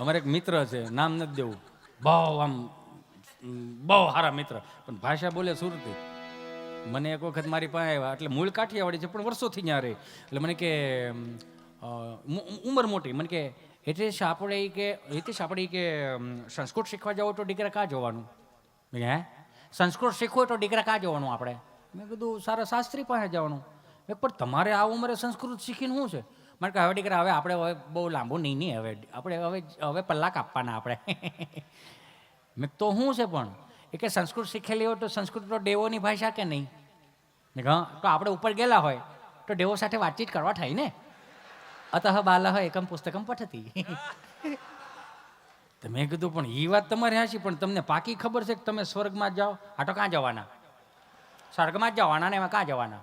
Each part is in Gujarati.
અમારે એક મિત્ર છે, નામ નથી દેવું, બહુ આમ બહુ સારા મિત્ર, પણ ભાષા બોલે સુરતી. મને એક વખત મારી પાસે આવ્યા, એટલે મૂળ કાઠિયાવાડી છે પણ વર્ષોથી ત્યાં રહે. એટલે મને કે ઉંમર મોટી, મને કે હિતેશ આપણે કે સંસ્કૃત શીખવા જાવ તો દીકરા કાં જવાનું? મેં હે સંસ્કૃત શીખવું હોય તો દીકરા કાં જવાનું આપણે? મેં કીધું સારા શાસ્ત્રી પાસે જવાનું. પણ તમારે આ ઉંમરે સંસ્કૃત શીખીને શું છે? મને કહે હવે દીકરા હવે આપણે હવે બહુ લાંબુ નહીં હવે આપણે હવે પલ્લા કાપવાના આપણે. મેં તો શું છે પણ એ કે સંસ્કૃત શીખેલી હોય તો સંસ્કૃત તો દેવોની ભાષા કે નહીં? હા, તો આપણે ઉપર ગયેલા હોય તો દેવો સાથે વાતચીત કરવા થાય ને. અતઃ બાલઃ એકમ પુસ્તકમ પઠતી. તો મેં કીધું પણ એ વાત તમારી હાચી, પણ તમને પાકી ખબર છે કે તમે સ્વર્ગમાં જ જાઓ? આ તો કાં જવાના? સ્વર્ગમાં જ જવાના ને એમાં કાં જવાના?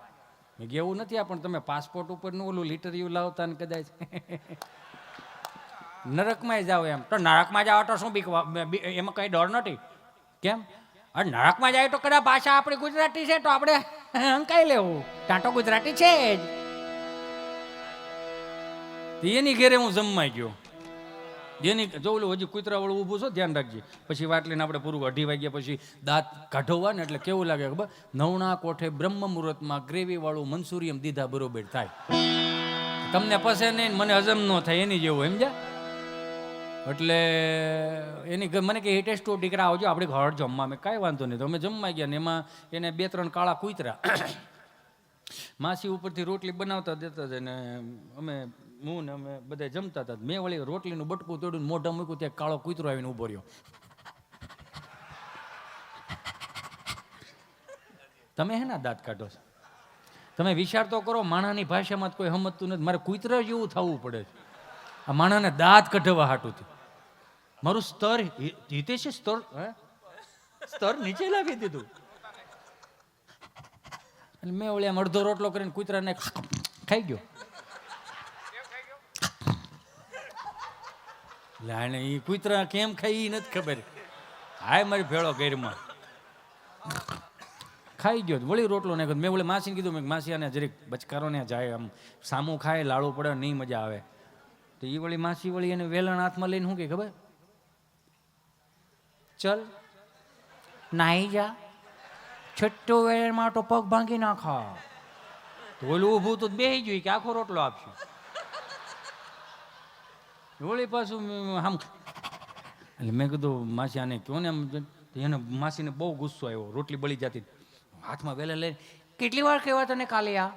મેં કીધું એવું નથી, પણ તમે પાસપોર્ટ ઉપરનું ઓલું લીટરિયું લાવતા ને કદાચ નરકમાં જાઓ એમ. તો નરકમાં જાઓ તો શું બીક? એમાં કંઈ ડર નથી. કેમ? અરે નરકમાં જાય તો કદાચ ભાષા આપણી ગુજરાતી છે તો આપણે અંકાઈ લેવું, ત્યાં તો ગુજરાતી છે જ. એની ઘેરે હું જમવા ગયો, જેની જોઉં હજી કૂતરાવાળું ઊભું છો, ધ્યાન રાખજે. પછી વાટલીને આપણે પૂરું 2:30 વાગ્યા પછી દાંત કાઢવા ને એટલે કેવું લાગે ખબર? નવણા કોઠે બ્રહ્મ મુહૂર્તમાં ગ્રેવીવાળું મંચુરિયમ દીધા બરોબર થાય. તમને પસે નહીં, મને હજમ ન થાય, એની જેવું સમજ્યા? એટલે એની મને કે હિતેશ તું દીકરા આવજો આપણે ઘર જમવા. મેં કાંઈ વાંધો નહીં. તો અમે જમવા ગયા ને એમાં એને 2-3 કાળા કૂતરા માસી ઉપરથી રોટલી બનાવતા દેતા હતા ને હું ને અમે બધા જમતા હતા. મેં વળી રોટલીનું બટકું તોડ્યું, મોઢા મૂક્યું, ત્યાં કાળો કૂતરો આવીને ઊભો રહ્યો. તમે હેના દાંત કાઢો છો? તમે વિચાર તો કરો, માણાની ભાષામાં કોઈ સમજતું નથી. મારે કૂતરા જેવું થવું પડે છે આ માણાને દાંત કઢવા હાટું. મારું સ્તર હિતેશ સ્તર નીચે લાવી દીધું. એટલે મેં ઓલી આમ અડધો રોટલો કરીને કૂતરાને ખાઈ ગયો. એટલે એ કૂતરા કેમ ખાઈ એ નથી ખબર. હાય મારી ભેળો ઘરમાં ખાઈ ગયો. વળી રોટલો નાખ્યો. મેં ઓલી માસીને કીધું, મેં માસી આને જરીક બચકારો ને જાય, આમ સામું ખાય લાડુ પડે નહીં મજા આવે. તો એ વળી માસી વળી એને વેલણ હાથમાં લઈને શું કે ખબર? ચલ નાહી જા, છઠ્ઠો વેળમાં તો પગ ભાંગી નાખા. તો ઓલું ઊભું તો બેસી ગયું કે આખો રોટલો આપશું. વળી પાછું આમ એટલે મેં કીધું માસી આને કહો ને આમ. એને માસીને બહુ ગુસ્સો આવ્યો, રોટલી બળી જતી. હાથમાં વેલા લઈને કેટલી વાર કહેવા તને કાલે આ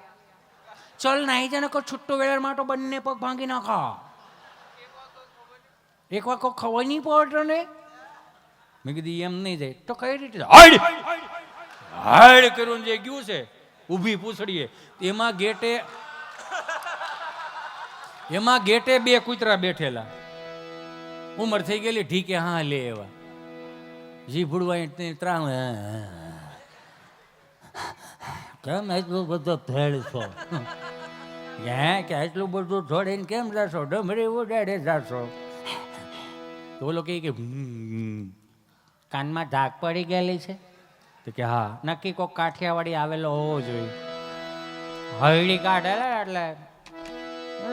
ચલ નાહી જા ને કહો છૂટો વેળમાં તો બંને પગ ભાંગી નાખા. એક વાર કોઈ ખબર નહીં પડતો ને. મેં કીધું એમ નહીં જાય તો કઈ રીતે હાડ કર્યું જે ગયું છે ઊભી પૂછડીએ. એમાં ગેટે 2 કૂતરા બેઠેલા, ઉંમર થઈ ગયેલી, ઠીકે હા લે એવા જી ભૂડવા ત્રાણ. કેમ એટલું બધો ભેળ છો? કે એટલું બધું છોડીને કેમ જાશો? ડમરી ઉડાડે જાશો? તો ઓલો કે કાનમાં ધાક પડી ગયેલી છે? તો કે હા, નક્કી કોઈક કાઠિયાવાડી આવેલો હોવો જોઈએ. હળડી કાઢેલા એટલે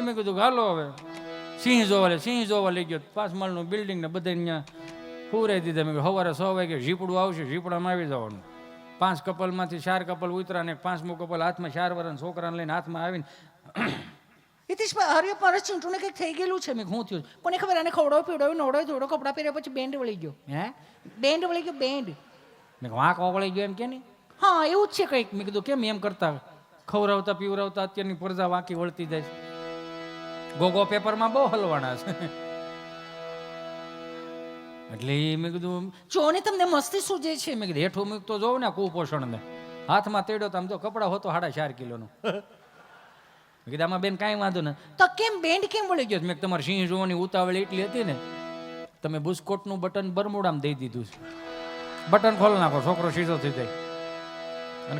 મેં કીધું હાલો હવે સિંહ જોવા લઈ ગયો. 5 માળનું બિલ્ડિંગ ને બધા અહીંયા પૂરાઈ દીધા. મેં સવારે 6 વાગે ઝીપડું આવશે, ઝીપડામાં આવી જવાનું. 5 કપલમાંથી 4 કપલ ઉતરા ને 5મો કપલ હાથમાં 4 વર્ષના છોકરાને લઈને હાથમાં આવીને હિતેશભાઈ હરે પર ચીંટુને કંઈક થઈ ગયેલું છે. મેં શું થયું? કોને ખબર? આને ખવડાવ પીવડાવ્યું, નવડાવ્યું, થોડો કપડાં પહેર્યા પછી બેન્ડ વળી ગયો. બેન્ડ વળી ગયો, બેન્ડ. મેં વાંક વળી ગયો એમ કે નહીં? હા એવું જ છે કંઈક. મેં કીધું કેમ એમ કરતા? ખવડાવતા પીવડાવતા અત્યારની પ્રજા વાંકી વળતી જાય છે. ગોગો પેપરમાં બહુ હલવાના છે. એટલે મેં કીધું જો ને તમને મસ્તી સૂજે છે. મેં કીધું હેઠું મૂક તો જોઉં ને કુપોષણ ને. હાથમાં તેડ્યો તો આમ તો કપડા હોતો 4.5 કિલોનું. મેં કીધું આમાં બેન કાંઈ વાંધો ને. તો કેમ બેન્ડ કેમ વળી ગયો? મેં તમારે સિંહ જોવાની ઉતાવળ એટલી હતી ને, તમે બુસ્કોટનું બટન બરમુડામાં દઈ દીધું છે. બટન ખોલી નાખો, છોકરો સીધો થઈ જાય.